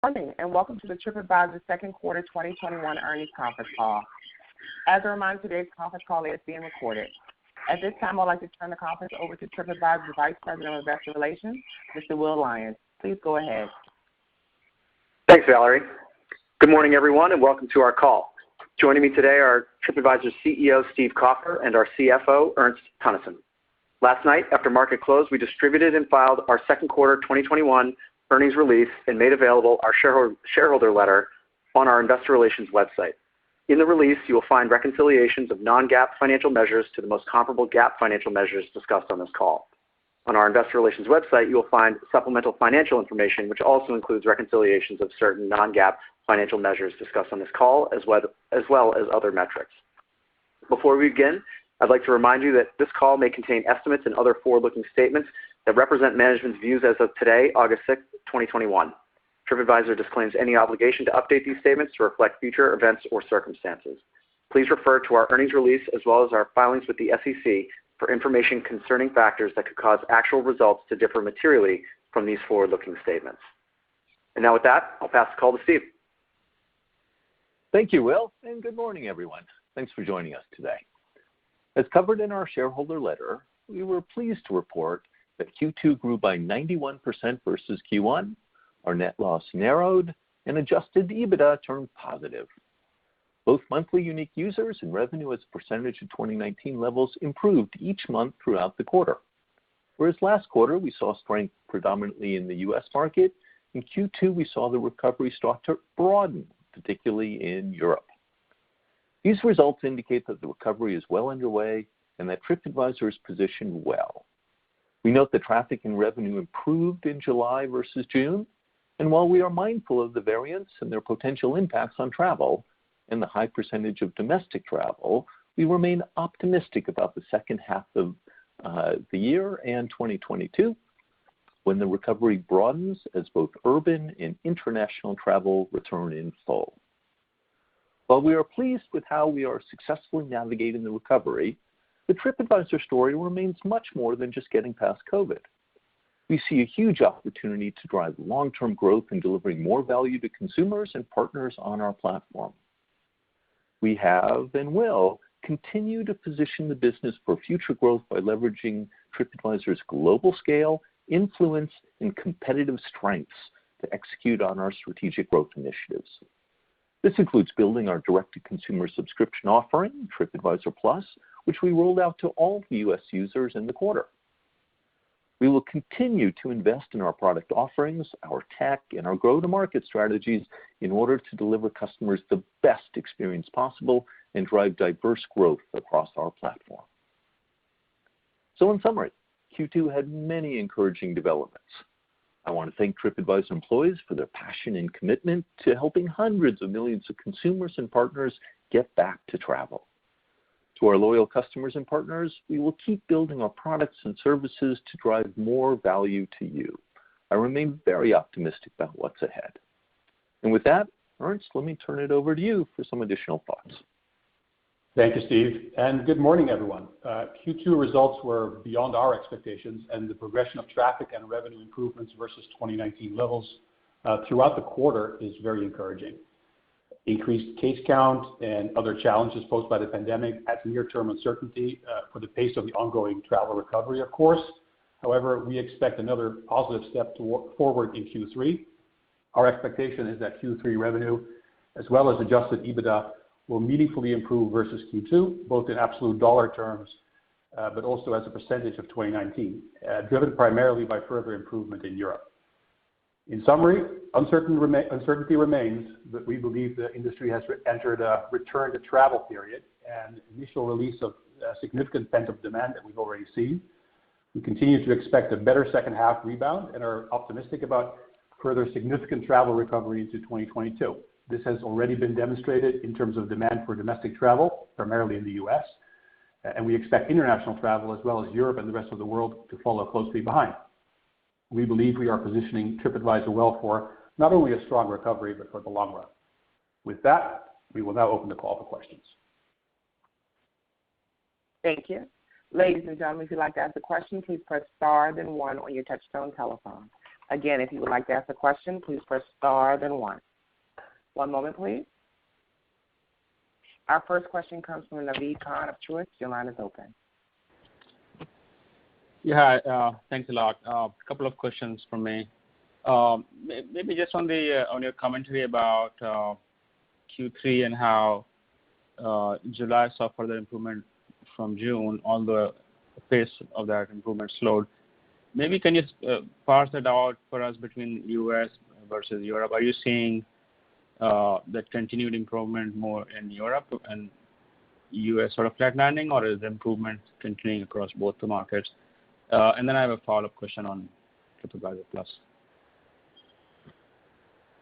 Morning, and welcome to the Tripadvisor second quarter 2021 earnings conference call. As a reminder, today's conference call is being recorded. At this time, I'd like to turn the conference over to Tripadvisor's Vice President of Investor Relations, Mr. Will Lyons. Please go ahead. Thanks, Valerie. Good morning, everyone, and welcome to our call. Joining me today are Tripadvisor's CEO, Steve Kaufer, and our CFO, Ernst Teunissen. Last night, after market close, we distributed and filed our second quarter 2021 earnings release and made available our shareholder letter on our investor relations website. In the release, you will find reconciliations of non-GAAP financial measures to the most comparable GAAP financial measures discussed on this call. On our investor relations website, you will find supplemental financial information, which also includes reconciliations of certain non-GAAP financial measures discussed on this call, as well as other metrics. Before we begin, I'd like to remind you that this call may contain estimates and other forward-looking statements that represent management's views as of today, August 6, 2021. Tripadvisor disclaims any obligation to update these statements to reflect future events or circumstances. Please refer to our earnings release as well as our filings with the SEC for information concerning factors that could cause actual results to differ materially from these forward-looking statements. And now with that, I'll pass the call to Steve. Thank you, Will, and good morning, everyone. Thanks for joining us today. As covered in our shareholder letter, we were pleased to report that Q2 grew by 91% versus Q1, our net loss narrowed, and adjusted EBITDA turned positive. Both monthly unique users and revenue as a percentage of 2019 levels improved each month throughout the quarter. Whereas last quarter we saw strength predominantly in the US market, in Q2 we saw the recovery start to broaden, particularly in Europe. These results indicate that the recovery is well underway and that Tripadvisor is positioned well. We note that traffic and revenue improved in July versus June, and while we are mindful of the variants and their potential impacts on travel and the high percentage of domestic travel, we remain optimistic about the second half of the year and 2022, when the recovery broadens as both urban and international travel return in full. While we are pleased with how we are successfully navigating the recovery, the Tripadvisor story remains much more than just getting past COVID. We see a huge opportunity to drive long-term growth in delivering more value to consumers and partners on our platform. We have and will continue to position the business for future growth by leveraging Tripadvisor's global scale, influence, and competitive strengths to execute on our strategic growth initiatives. This includes building our direct-to-consumer subscription offering, Tripadvisor Plus, which we rolled out to all US users in the quarter. We will continue to invest in our product offerings, our tech, and our go-to-market strategies in order to deliver customers the best experience possible and drive diverse growth across our platform. So in summary, Q2 had many encouraging developments. I want to thank Tripadvisor employees for their passion and commitment to helping hundreds of millions of consumers and partners get back to travel. To our loyal customers and partners, we will keep building our products and services to drive more value to you. I remain very optimistic about what's ahead. And with that, Ernst, let me turn it over to you for some additional thoughts. Thank you, Steve, and good morning, everyone. Q2 results were beyond our expectations, and the progression of traffic and revenue improvements versus 2019 levels throughout the quarter is very encouraging. Increased case count and other challenges posed by the pandemic adds near-term uncertainty for the pace of the ongoing travel recovery, of course. However, we expect another positive step forward in Q3. Our expectation is that Q3 revenue, as well as adjusted EBITDA, will meaningfully improve versus Q2, both in absolute dollar terms, but also as a percentage of 2019, driven primarily by further improvement in Europe. In summary, uncertainty remains, but we believe the industry has entered a return to travel period and initial release of significant pent-up demand that we've already seen. We continue to expect a better second half rebound and are optimistic about further significant travel recovery into 2022. This has already been demonstrated in terms of demand for domestic travel, primarily in the US, and we expect international travel as well as Europe and the rest of the world to follow closely behind. We believe we are positioning Tripadvisor well for not only a strong recovery, but for the long run. With that, we will now open the call for questions. Thank you. Ladies and gentlemen, if you'd like to ask a question, please press star then one on your touchtone telephone. Again, if you would like to ask a question, please press star, then 1. One moment, please. Our first question comes from Naveed Khan of Truist. Your line is open. Yeah, thanks a lot. A couple of questions from me. Maybe just on your commentary about Q3 and how July saw further improvement from June, although the pace of that improvement slowed. Maybe can you parse that out for us between U.S. versus Europe? Are you seeing that continued improvement more in Europe and U.S. sort of flatlining, or is the improvement continuing across both the markets? And then I have a follow-up question on Tripadvisor Plus.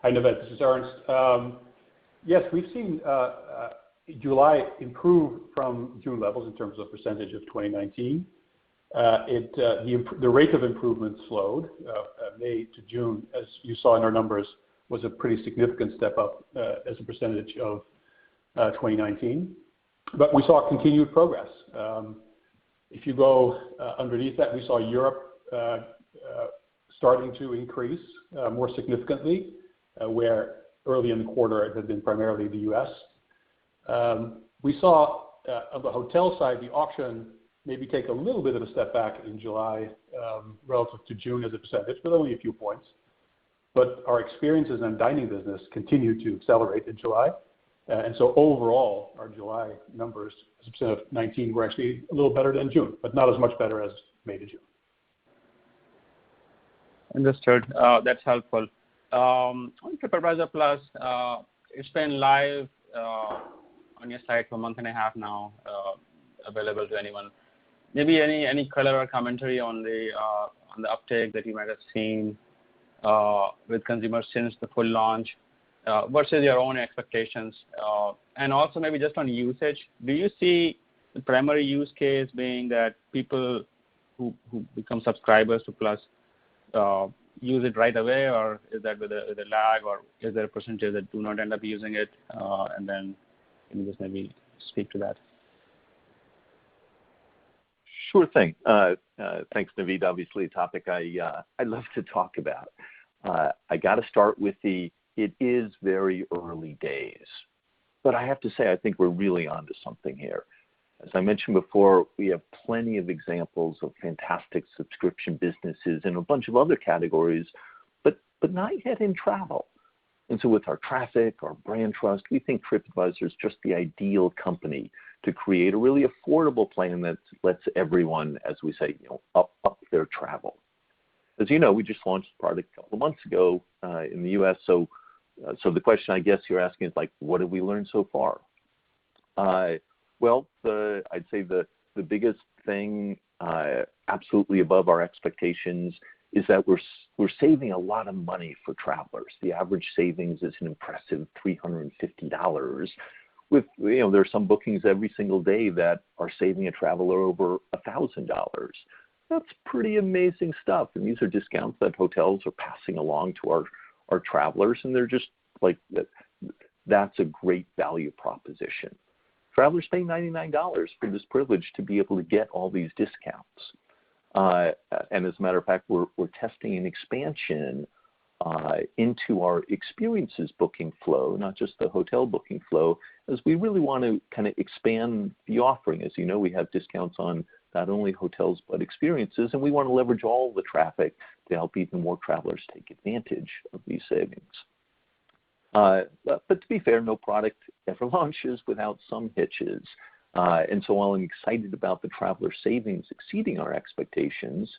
Hi, Naveed. This is Ernst. Yes, we've seen July improve from June levels in terms of percentage of 2019. The rate of improvement slowed. May to June, as you saw in our numbers, was a pretty significant step up as a percentage of 2019. But we saw continued progress. If you go underneath that, we saw Europe starting to increase more significantly, where early in the quarter it had been primarily the U.S. We saw on the hotel side, the auction maybe take a little bit of a step back in July relative to June as a percentage, but only a few points. But our experiences and dining business continued to accelerate in July. And so overall, our July numbers as a percent of 19 were actually a little better than June, but not as much better as May to June. Understood. That's helpful. On Tripadvisor Plus, it's been live on your site for a month and a half now, available to anyone. Maybe any color or commentary on the uptake that you might have seen with consumers since the full launch versus your own expectations, and also maybe just on usage. Do you see the primary use case being that people who become subscribers to Plus use it right away, or is that with a lag, or is there a percentage that do not end up using it? And then can you just maybe speak to that? Sure thing. Thanks, Naveed. Obviously, a topic I love to talk about. I got to start with it is very early days, but I have to say I think we're really onto something here. As I mentioned before, we have plenty of examples of fantastic subscription businesses in a bunch of other categories, but not yet in travel. And so with our traffic, our brand trust, we think TripAdvisor is just the ideal company to create a really affordable plan that lets everyone, as we say, up their travel. As you know, we just launched the product a couple of months ago in the U.S. So the question I guess you're asking is like, what have we learned so far? Well, I'd say the biggest thing, absolutely above our experations, is that we're saving a lot of money for travelers. The average savings is an impressive $350. With there are some bookings every single day that are saving a traveler over $1,000. That's pretty amazing stuff, and these are discounts that hotels are passing along to our travelers, and they're just like that's a great value proposition. Travelers pay $99 for this privilege to be able to get all these discounts. And as a matter of fact, we're testing an expansion into our experiences booking flow, not just the hotel booking flow, as we really want to kind of expand the offering. As you know, we have discounts on not only hotels but experiences, and we want to leverage all the traffic to help even more travelers take advantage of these savings. But to be fair, no product ever launches without some hitches. And so while I'm excited about the traveler savings exceeding our expectations,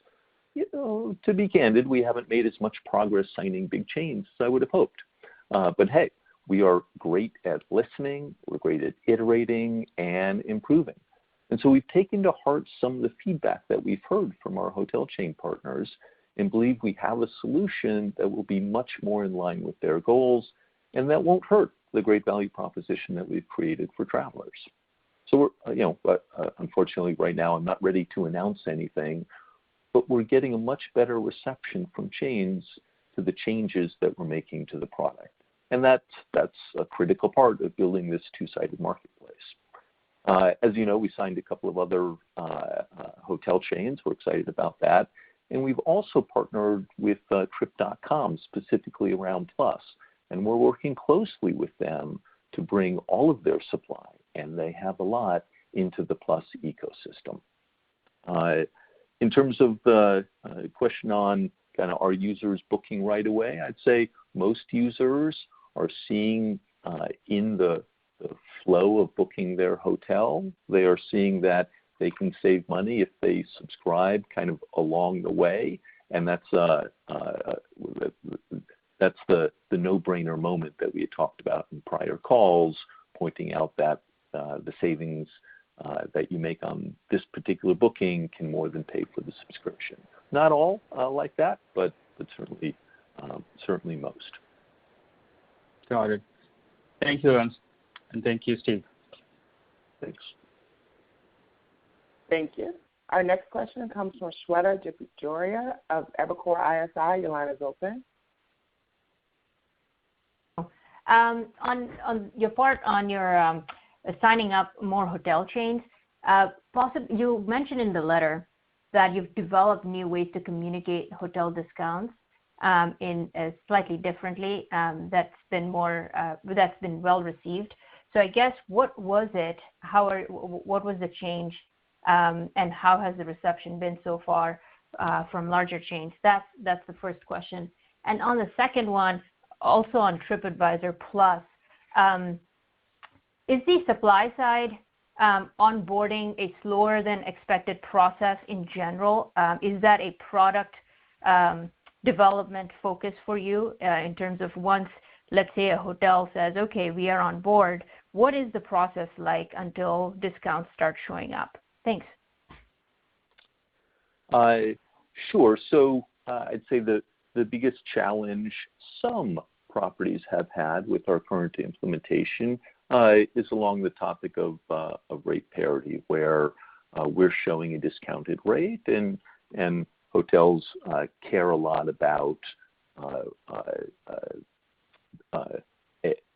to be candid, we haven't made as much progress signing big chains as I would have hoped. But hey, we are great at listening, we're great at iterating and improving. And so we've taken to heart some of the feedback that we've heard from our hotel chain partners and believe we have a solution that will be much more in line with their goals and that won't hurt the great value proposition that we've created for travelers. So but unfortunately right now I'm not ready to announce anything, but we're getting a much better reception from chains to the changes that we're making to the product. And that's a critical part of building this two-sided marketplace. As you know, we signed a couple of other hotel chains. We're excited about that. And we've also partnered with Trip.com specifically around Plus. And we're working closely with them to bring all of their supply, and they have a lot, into the Plus ecosystem. In terms of the question on kind of are users booking right away, I'd say most users are seeing in the flow of booking their hotel, they are seeing that they can save money if they subscribe kind of along the way, and that's the no-brainer moment that we had talked about in prior calls, pointing out that the savings that you make on this particular booking can more than pay for the subscription. Not all like that, but certainly most. Got it. Thank you, Ernst, and thank you, Steve. Thanks. Thank you. Our next question comes from Shweta Joria of Evercore ISI. Your line is open. On your part on your signing up more hotel chains, you mentioned in the letter that you've developed new ways to communicate hotel discounts in slightly differently. That's been well received. So I guess what was it? What was the change, and how has the reception been so far from larger chains? That's the first question. And on the second one, also on Tripadvisor Plus, is the supply side onboarding a slower than expected process in general? Is that a product development focus for you in terms of once, let's say, a hotel says, okay, we are on board, what is the process like until discounts start showing up? Thanks. Sure. So I'd say the biggest challenge some properties have had with our current implementation is along the topic of rate parity, where we're showing a discounted rate, and hotels care a lot about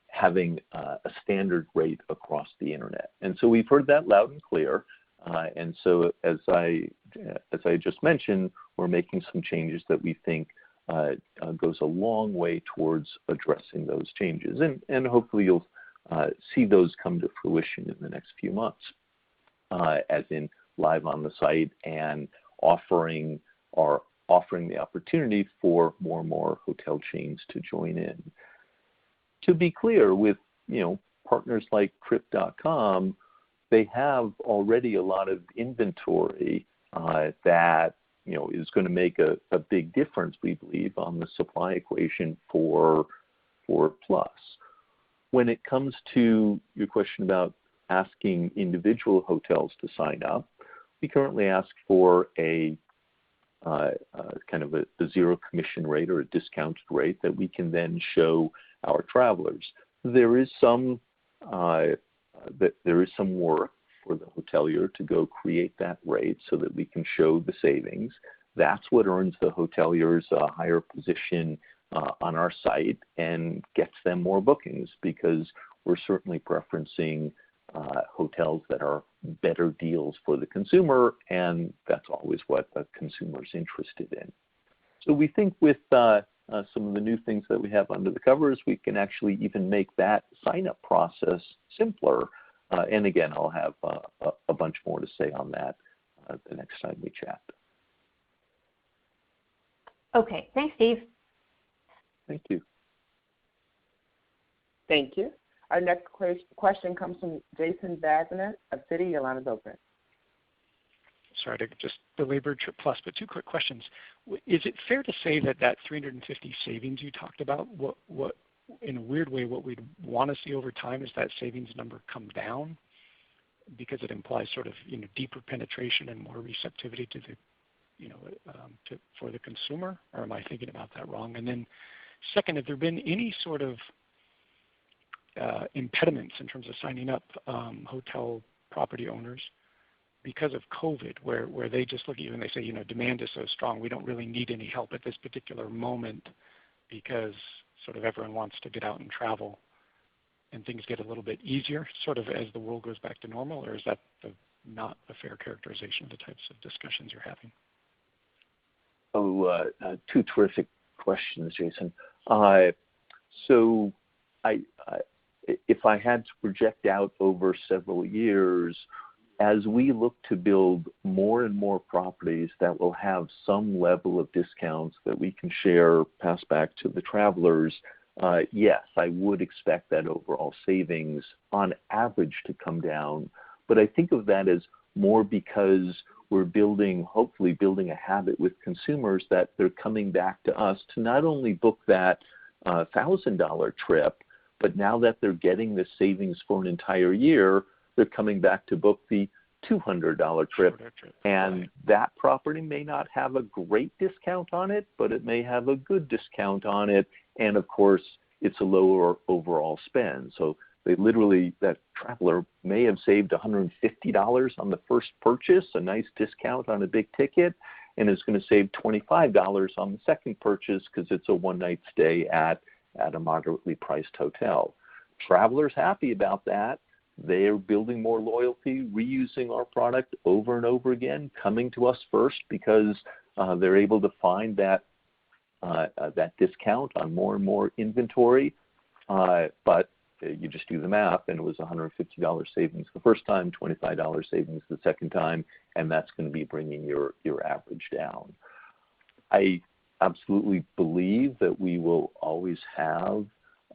having a standard rate across the internet. And so we've heard that loud and clear. And so as I just mentioned, we're making some changes that we think goes a long way towards addressing those changes. And hopefully you'll see those come to fruition in the next few months, as in live on the site and offering the opportunity for more and more hotel chains to join in. To be clear, with partners like Trip.com, they have already a lot of inventory that is going to make a big difference, we believe, on the supply equation for Plus. When it comes to your question about asking individual hotels to sign up, we currently ask for a kind of a zero commission rate or a discounted rate that we can then show our travelers. There is some work for the hotelier to go create that rate so that we can show the savings. That's what earns the hoteliers a higher position on our site and gets them more bookings, because we're certainly preferencing hotels that are better deals for the consumer, and that's always what the consumer's interested in. So we think with some of the new things that we have under the covers, we can actually even make that sign-up process simpler. And again, I'll have a bunch more to say on that the next time we chat. Okay. Thanks, Steve. Thank you. Thank you. Our next question comes from Jason Bazinet of Citi. Your line is open. Sorry to just belabor Trip Plus, but two quick questions. Is it fair to say that 350 savings you talked about, what in a weird way, what we'd want to see over time is that savings number come down, because it implies sort of deeper penetration and more receptivity to the for the consumer, or am I thinking about that wrong? And then second, have there been any sort of impediments in terms of signing up hotel property owners because of COVID, where they just look at you and they say, demand is so strong, we don't really need any help at this particular moment because sort of everyone wants to get out and travel and things get a little bit easier sort of as the world goes back to normal, or is that not a fair characterization of the types of discussions you're having? Two terrific questions, Jason. So if I had to project out over several years, as we look to build more and more properties that will have some level of discounts that we can share, pass back to the travelers, yes, I would expect that overall savings on average to come down. But I think of that as more because we're hopefully building a habit with consumers that they're coming back to us to not only book that $1,000 trip, but now that they're getting the savings for an entire year, they're coming back to book the $200 trip. And that property may not have a great discount on it, but it may have a good discount on it. And of course, it's a lower overall spend. So that traveler may have saved $150 on the first purchase, a nice discount on a big ticket, and is going to save $25 on the second purchase because it's a one-night stay at a moderately priced hotel. Travelers happy about that. They're building more loyalty, reusing our product over and over again, coming to us first because they're able to find that discount on more and more inventory. But you just do the math, and it was $150 savings the first time, $25 savings the second time, and that's going to be bringing your average down. I absolutely believe that we will always have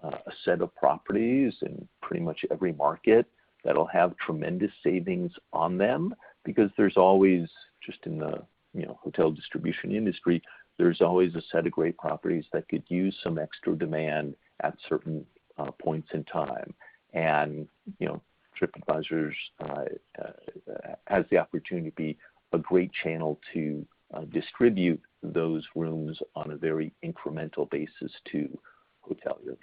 a set of properties in pretty much every market that'll have tremendous savings on them, because there's always, just in the hotel distribution industry, there's always a set of great properties that could use some extra demand at certain points in time. And TripAdvisor has the opportunity to be a great channel to distribute those rooms on a very incremental basis to hoteliers.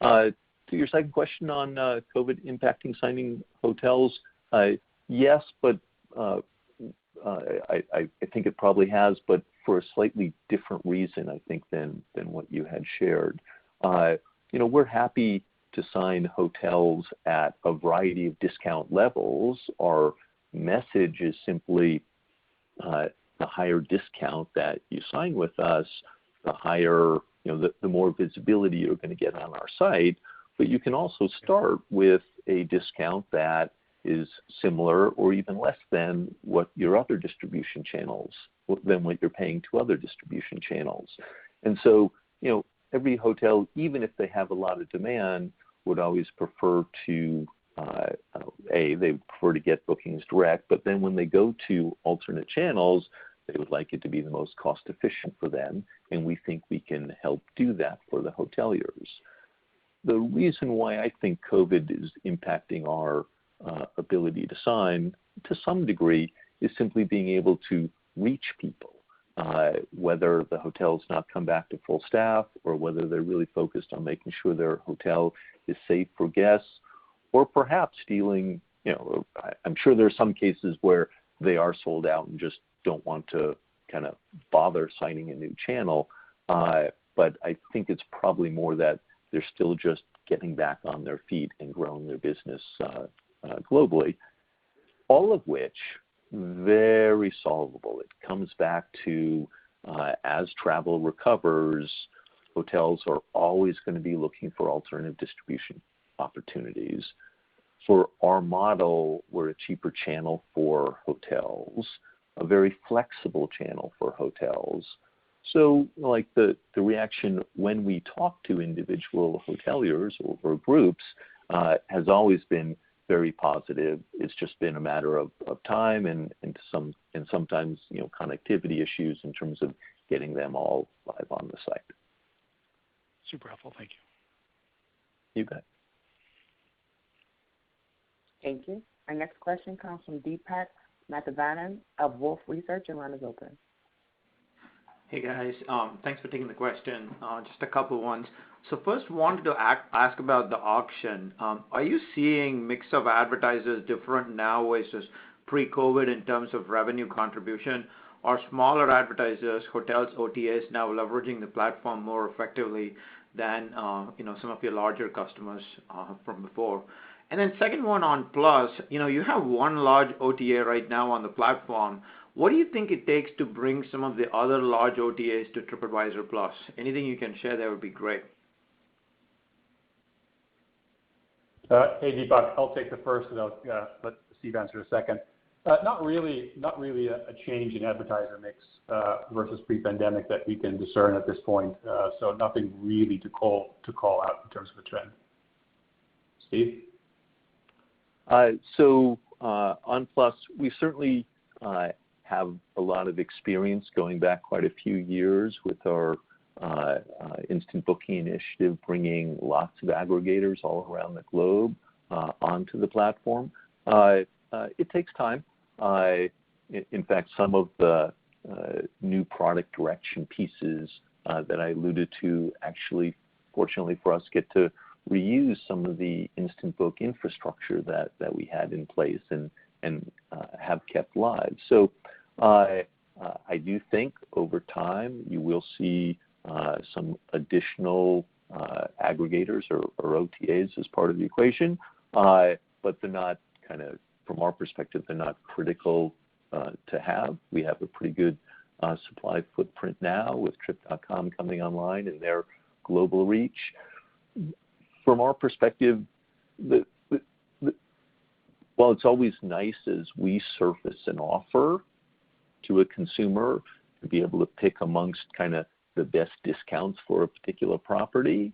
To your second question on COVID impacting signing hotels, yes, but I think it probably has, but for a slightly different reason, I think, than what you had shared. We're happy to sign hotels at a variety of discount levels. Our message is simply the higher discount that you sign with us, the higher, the more visibility you're going to get on our site. But you can also start with a discount that is similar or even less than what your other distribution channels, than what you're paying to other distribution channels. And so, every hotel, even if they have a lot of demand, would always prefer to, they would prefer to get bookings direct, but then when they go to alternate channels, they would like it to be the most cost efficient for them, and we think we can help do that for the hoteliers. The reason why I think COVID is impacting our ability to sign to some degree is simply being able to reach people, whether the hotel's not come back to full staff or whether they're really focused on making sure their hotel is safe for guests, or perhaps dealing, I'm sure there are some cases where they are sold out and just don't want to kind of bother signing a new channel. But I think it's probably more that they're still just getting back on their feet and growing their business globally, all of which very solvable. It comes back to as travel recovers, hotels are always going to be looking for alternative distribution opportunities. For our model, we're a cheaper channel for hotels, a very flexible channel for hotels. So like the reaction when we talk to individual hoteliers or groups has always been very positive. It's just been a matter of time and sometimes connectivity issues in terms of getting them all live on the site. Super helpful. Thank you. You bet. Thank you. Our next question comes from Deepak Mathivanan of Wolfe Research. Your line is open. Hey guys, thanks for taking the question. Just a couple ones. So first, wanted to ask about the auction. Are you seeing mix of advertisers different now versus pre-COVID in terms of revenue contribution? Are smaller advertisers, hotels, OTAs now leveraging the platform more effectively than some of your larger customers from before? And then second one on Plus, you have one large OTA right now on the platform. What do you think it takes to bring some of the other large OTAs to Tripadvisor Plus? Anything you can share there would be great. Hey, Deepak, I'll take the first, and I'll let Steve answer the second. Not really a change in advertiser mix versus pre-pandemic that we can discern at this point. So nothing really to call out in terms of a trend. Steve? On Plus, we certainly have a lot of experience going back quite a few years with our instant booking initiative, bringing lots of aggregators all around the globe onto the platform. It takes time. In fact, some of the new product direction pieces that I alluded to actually, fortunately for us, get to reuse some of the instant book infrastructure that we had in place and have kept live. So I do think over time you will see some additional aggregators or OTAs as part of the equation, but they're not from our perspective, they're not critical to have. We have a pretty good supply footprint now with Trip.com coming online and their global reach. From our perspective, while it's always nice as we surface an offer to a consumer to be able to pick amongst the best discounts for a particular property,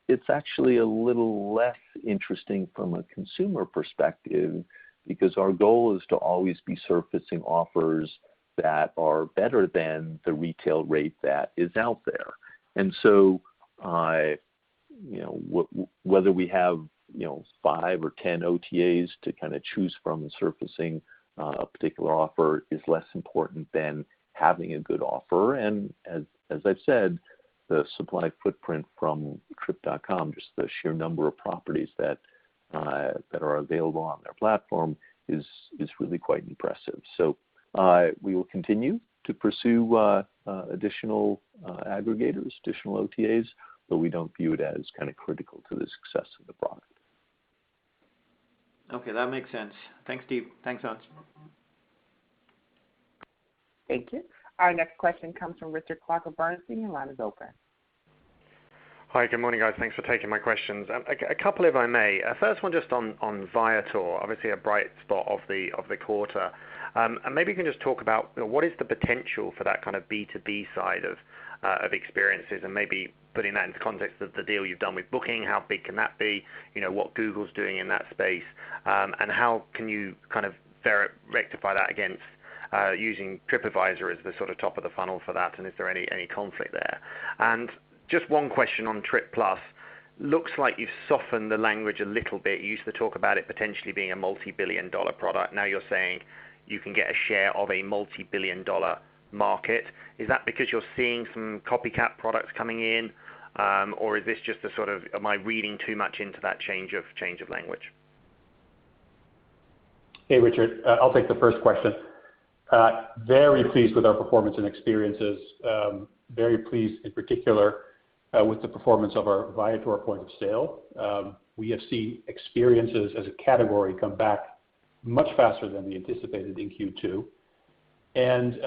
it's actually a little less interesting from a consumer perspective, because our goal is to always be surfacing offers that are better than the retail rate that is out there. And so, whether we have 5 or 10 OTAs to choose from and surfacing a particular offer is less important than having a good offer. And as I've said, the supply footprint from Trip.com, just the sheer number of properties that are available on their platform is really quite impressive. So we will continue to pursue additional aggregators, additional OTAs, but we don't view it as critical to the success of the product. Okay, that makes sense. Thanks, Steve. Thanks, Hans. Thank you. Our next question comes from Richard Clark of Bernstein. Your line is open. Hi, good morning, guys. Thanks for taking my questions. A couple, if I may. First one just on Viator, obviously a bright spot of the quarter. And maybe you can just talk about what is the potential for that kind of B2B side of experiences, and maybe putting that into context of the deal you've done with Booking. How big can that be? What Google's doing in that space, and how can you rectify that against using Tripadvisor as the sort of top of the funnel for that, and is there any conflict there? And just one question on Trip Plus. Looks like you've softened the language a little bit. You used to talk about it potentially being a multi-billion-dollar product. Now you're saying you can get a share of a multi-billion-dollar market. Is that because you're seeing some copycat products coming in, or is this just a sort of, am I reading too much into that change of language? Hey, Richard. I'll take the first question. Very pleased with our performance and experiences. Very pleased in particular with the performance of our Viator point of sale. We have seen experiences as a category come back much faster than we anticipated in Q2. And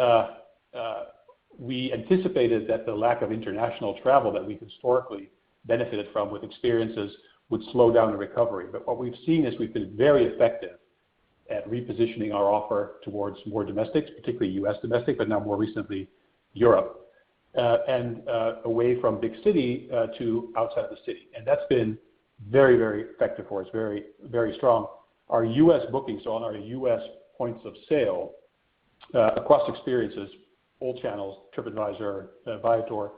we anticipated that the lack of international travel that we've historically benefited from with experiences would slow down the recovery. But what we've seen is we've been very effective at repositioning our offer towards more domestics, particularly U.S. domestic, but now more recently Europe, and away from big city to outside the city. And that's been very, very effective for us, very, very strong. Our U.S. bookings, so on our U.S. points of sale, across experiences, all channels, Tripadvisor, Viator,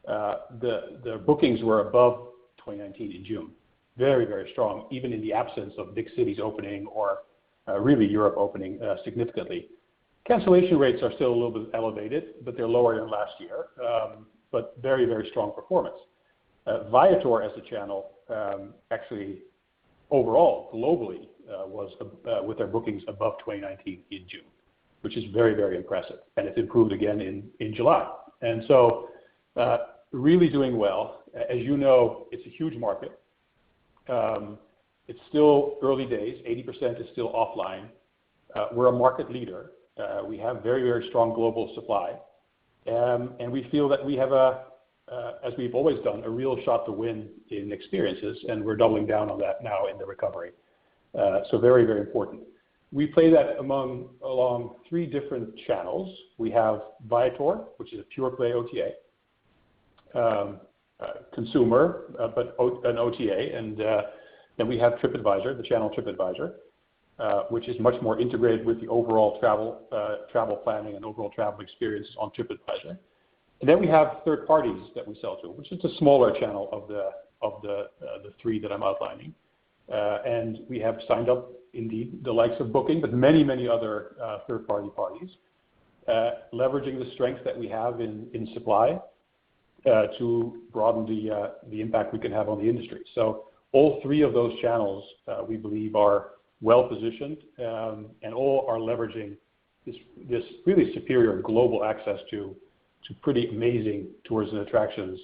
the bookings were above 2019 in June. Very, very strong, even in the absence of big cities opening or really Europe opening significantly. Cancellation rates are still a little bit elevated, but they're lower than last year, but very, very strong performance. Viator as a channel actually overall, globally, was with their bookings above 2019 in June, which is very, very impressive. And it's improved again in July. And so really doing well. As you know, it's a huge market. It's still early days. 80% is still offline. We're a market leader. We have very, very strong global supply. And we feel that we have as we've always done, a real shot to win in experiences, and we're doubling down on that now in the recovery. So very, very important. We play that along 3 different channels. We have Viator, which is a pure play OTA, consumer, but an OTA, and then we have Tripadvisor, the channel Tripadvisor, which is much more integrated with the overall travel planning and overall travel experience on Tripadvisor. And then we have third parties that we sell to, which is a smaller channel of the 3 that I'm outlining. And we have signed up, indeed, the likes of Booking, but many, many other third-party parties, leveraging the strength that we have in supply to broaden the impact we can have on the industry. So all 3 of those channels, we believe, are well-positioned, and all are leveraging this really superior global access to pretty amazing tours and attractions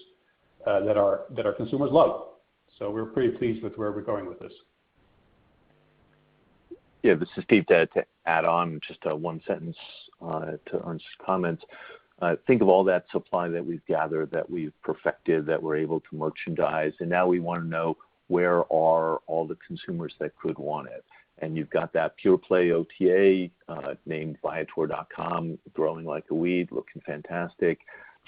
that our consumers love. So we're pretty pleased with where we're going with this. Yeah, this is Steve. To add on just one sentence to Ernst's comments, think of all that supply that we've gathered, that we've perfected, that we're able to merchandise, and now we want to know where are all the consumers that could want it. And you've got that pure play OTA named Viator.com, growing like a weed, looking fantastic.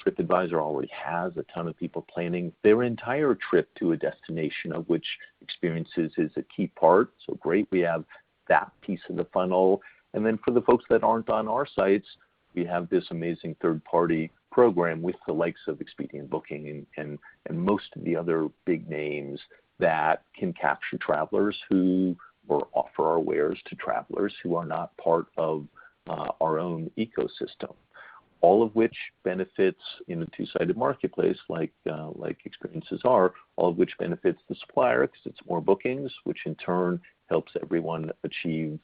Tripadvisor already has a ton of people planning their entire trip to a destination, of which experiences is a key part. So great, we have that piece of the funnel. And then for the folks that aren't on our sites, we have this amazing third-party program with the likes of Expedia and Booking and most of the other big names that can capture travelers who or offer our wares to travelers who are not part of our own ecosystem. All of which benefits in a 2-sided marketplace like experiences are, all of which benefits the supplier because it's more bookings, which in turn helps everyone achieve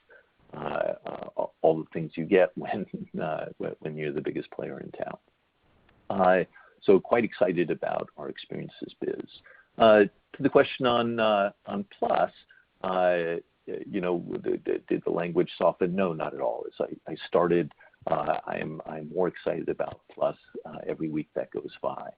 all the things you get when you're the biggest player in town. So quite excited about our experiences biz. To the question on Plus, did the language soften? No, not at all. As I started, I'm more excited about Plus every week that goes by.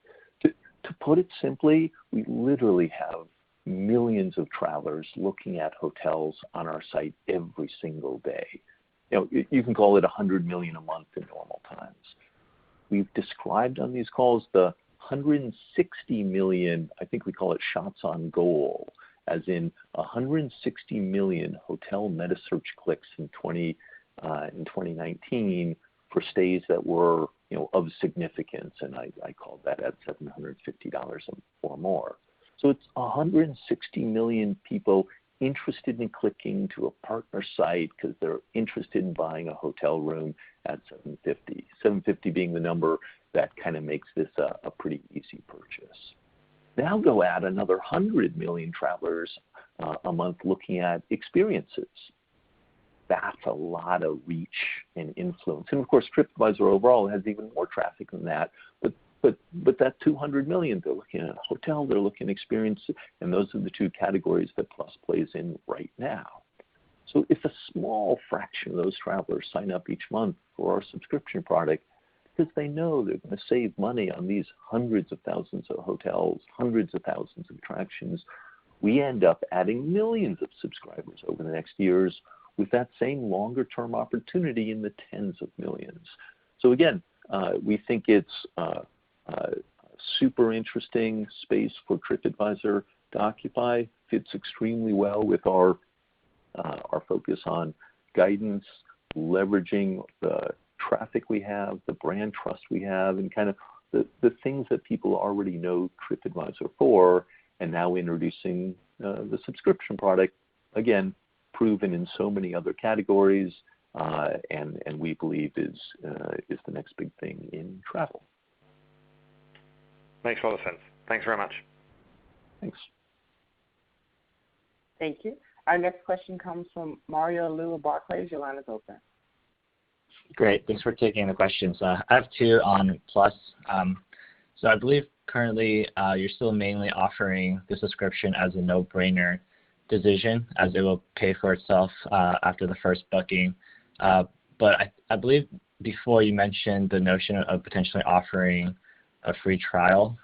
To put it simply, we literally have millions of travelers looking at hotels on our site every single day. You can call it 100 million a month in normal times. We've described on these calls the 160 million, I think we call it shots on goal, as in 160 million hotel meta search clicks in 2019 for stays that were of significance, and I called that at $750 or more. So it's 160 million people interested in clicking to a partner site because they're interested in buying a hotel room at $750. $750 being the number that kind of makes this a pretty easy purchase. Now go add another 100 million travelers a month looking at experiences. That's a lot of reach and influence. And of course, Tripadvisor overall has even more traffic than that. But that 200 million, they're looking at a hotel, they're looking at experience, and those are the 2 categories that Plus plays in right now. So if a small fraction of those travelers sign up each month for our subscription product, because they know they're going to save money on these hundreds of thousands of hotels, hundreds of thousands of attractions, we end up adding millions of subscribers over the next years with that same longer-term opportunity in the tens of millions. So again, we think it's a super interesting space for Tripadvisor to occupy. Fits extremely well with our focus on guidance, leveraging the traffic we have, the brand trust we have, and kind of the things that people already know Tripadvisor for, and now introducing the subscription product, again, proven in so many other categories, and we believe is the next big thing in travel. Makes a lot of sense. Thanks very much. Thanks. Thank you. Our next question comes from Mario Lu of Barclays. Your line is open. Great. Thanks for taking the questions. I have 2 on Plus. So I believe currently you're still mainly offering the subscription as a no-brainer decision, as it will pay for itself after the first booking. but I believe before you mentioned the notion of potentially offering a free trial.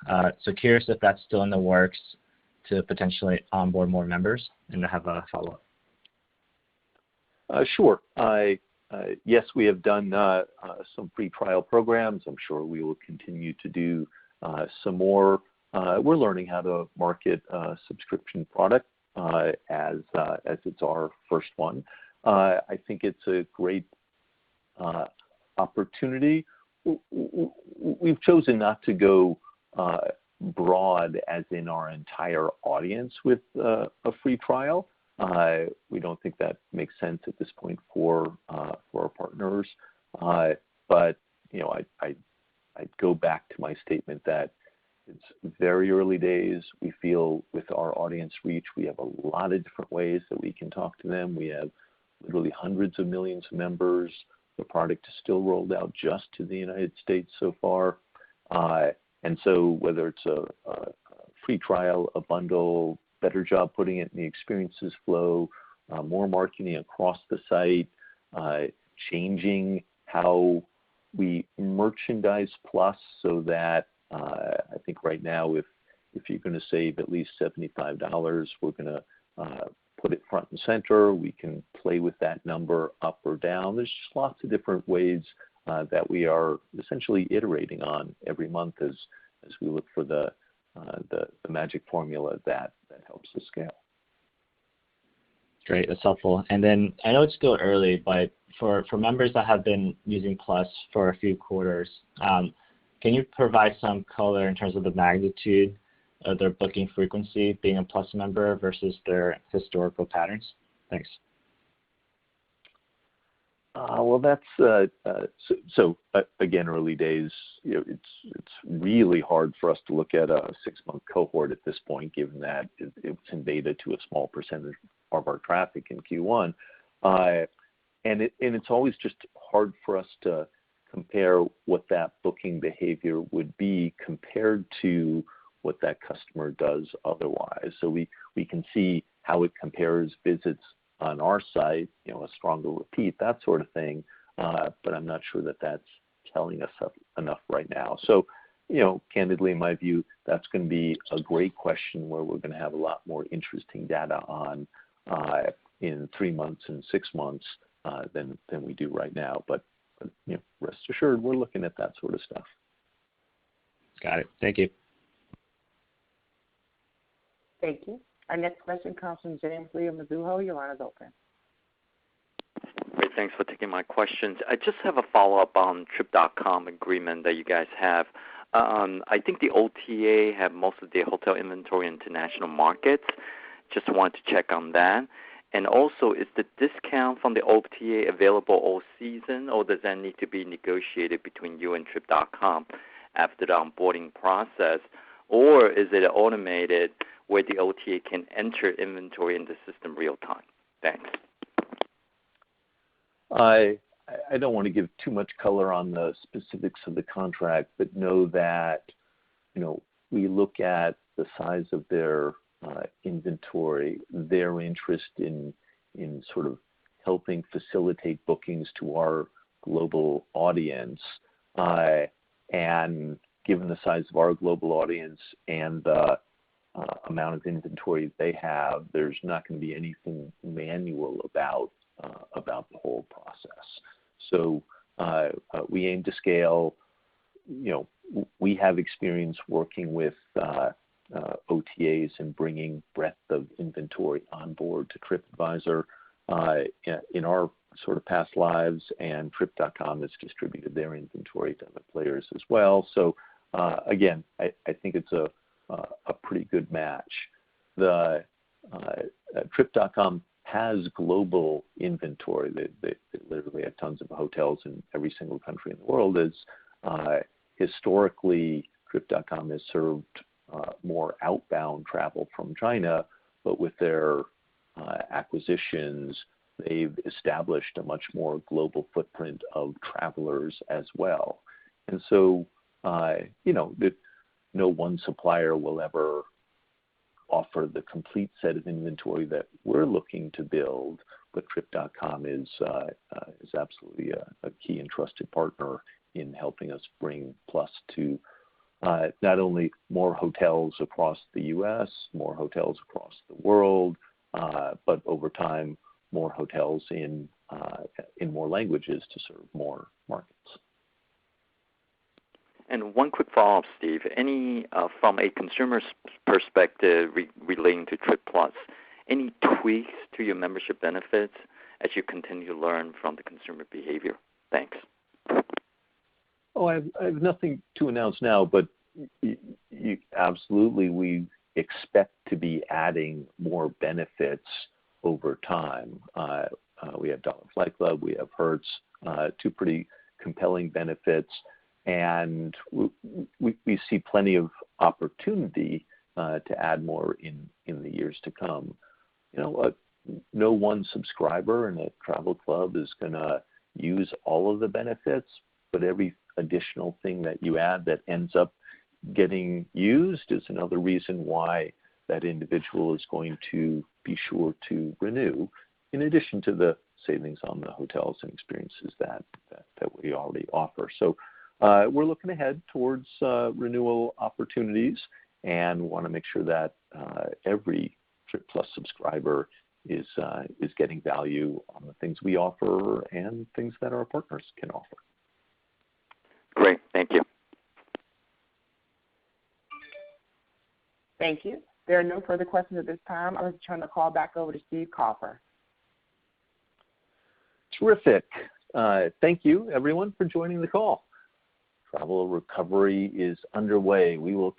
So curious if that's still in the works to potentially onboard more members, and to have a follow-up. Sure. Yes, we have done some free trial programs. I'm sure we will continue to do some more. We're learning how to market a subscription product as it's our first one. I think it's a great opportunity. We've chosen not to go broad, as in our entire audience, with a free trial. We don't think that makes sense at this point for our partners. But I'd go back to my statement that it's very early days. We feel with our audience reach, we have a lot of different ways that we can talk to them. We have literally hundreds of millions of members. The product is still rolled out just to the United States so far. And so whether it's a free trial, a bundle, better job putting it in the experiences flow, more marketing across the site, changing how we merchandise Plus so that I think right now if you're going to save at least $75, we're going to put it front and center. We can play with that number up or down. There's just lots of different ways that we are essentially iterating on every month as we look for the magic formula that helps us scale. Great, that's helpful. And then I know it's still early, but for members that have been using Plus for a few quarters, can you provide some color in terms of the magnitude of their booking frequency being a Plus member versus their historical patterns? Thanks. Well, that's again, early days. It's really hard for us to look at a 6-month cohort at this point, given that it's in beta to a small percentage of our traffic in Q1, and it's always just hard for us to compare what that booking behavior would be compared to what that customer does otherwise. So we can see how it compares visits on our site, a stronger repeat, that sort of thing, but I'm not sure that that's telling us enough right now. So, candidly, in my view, that's going to be a great question where we're going to have a lot more interesting data on in 3 months and 6 months than we do right now. But rest assured, we're looking at that sort of stuff. Got it. Thank you. Thank you. Our next question comes from James Lee of Mizuho. Your line is open. Great. Thanks for taking my questions. I just have a follow-up on Trip.com agreement that you guys have. I think the OTA have most of their hotel inventory in international markets. Just want to check on that. And also, is the discount from the OTA available all season, or does that need to be negotiated between you and Trip.com after the onboarding process? Or is it automated where the OTA can enter inventory in the system real time? Thanks. I don't want to give too much color on the specifics of the contract, but know that we look at the size of their inventory, their interest in sort of helping facilitate bookings to our global audience, and given the size of our global audience and the amount of inventory they have, there's not going to be anything manual about the whole process. So we aim to scale. We have experience working with OTAs and bringing breadth of inventory on board to TripAdvisor in our sort of past lives, and Trip.com has distributed their inventory to other players as well. So again, I think it's a pretty good match. The Trip.com has global inventory. They literally have tons of hotels in every single country in the world. Historically, Trip.com has served more outbound travel from China, but with their acquisitions, they've established a much more global footprint of travelers as well. And so, no one supplier will ever offer the complete set of inventory that we're looking to build, but Trip.com is absolutely a key and trusted partner in helping us bring Plus to not only more hotels across the U.S., more hotels across the world, but over time, more hotels in more languages to serve more markets. And one quick follow-up, Steve. Any from a consumer's perspective relating to Trip Plus, any tweaks to your membership benefits as you continue to learn from the consumer behavior? Thanks. Oh, I have nothing to announce now, but absolutely we expect to be adding more benefits over time. We have Dollar Flight Club, we have Hertz, two pretty compelling benefits, and we see plenty of opportunity to add more in the years to come. You know, no one subscriber in a travel club is going to use all of the benefits, but every additional thing that you add that ends up getting used is another reason why that individual is going to be sure to renew, in addition to the savings on the hotels and experiences that we already offer. So we're looking ahead towards renewal opportunities and want to make sure that every Trip Plus subscriber is getting value on the things we offer and things that our partners can offer. Great, thank you. Thank you. There are no further questions at this time. I'd like to turn the call back over to Steve Kaufer. Terrific. Thank you, everyone, for joining the call. Travel recovery is underway. We will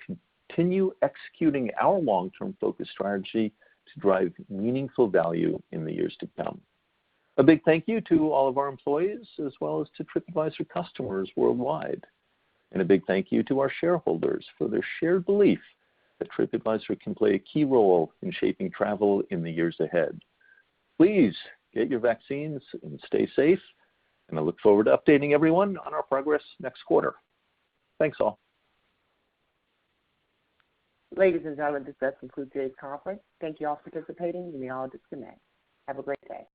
continue executing our long-term focus strategy to drive meaningful value in the years to come. A big thank you to all of our employees as well as to Tripadvisor customers worldwide. And a big thank you to our shareholders for their shared belief that Tripadvisor can play a key role in shaping travel in the years ahead. Please get your vaccines and stay safe, and I look forward to updating everyone on our progress next quarter. Thanks all. Ladies and gentlemen, this does conclude today's conference. Thank you all for participating. You may all disconnect. Have a great day.